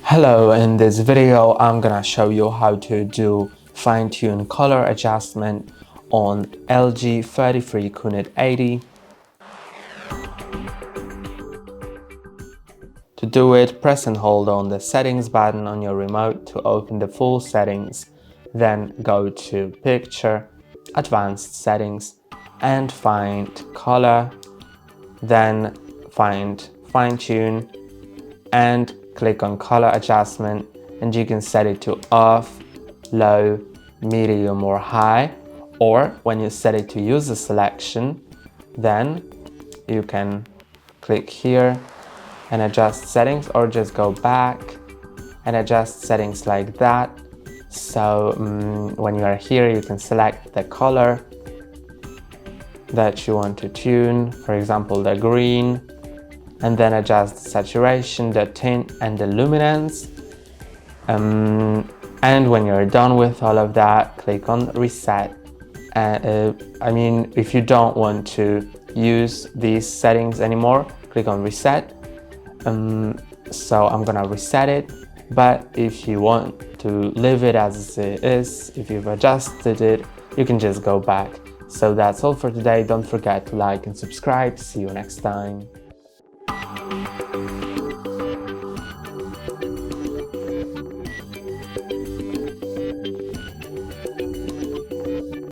Hello, in this video I'm gonna show you how to do fine-tune color adjustment on LG 43QNED80. To do it, press and hold on the settings button on your remote to open the full settings, then go to Picture, Advanced Settings and find Color, then find Fine-Tune and click on color adjustment, and you can set it to off, low, medium or high, or when you set it to user selection, then you can click here and adjust settings, or just go back and adjust settings like that. So when you are here, you can select the color that you want to tune, for example the green, and then adjust the saturation, the tint and the luminance. And when you're done with all of that, click on reset. If you don't want to use these settings anymore, click on reset. So I'm gonna reset it, but if you want to leave it as it is, if you've adjusted it, you can just go back. So that's all for today. Don't forget to like and subscribe. See you next time.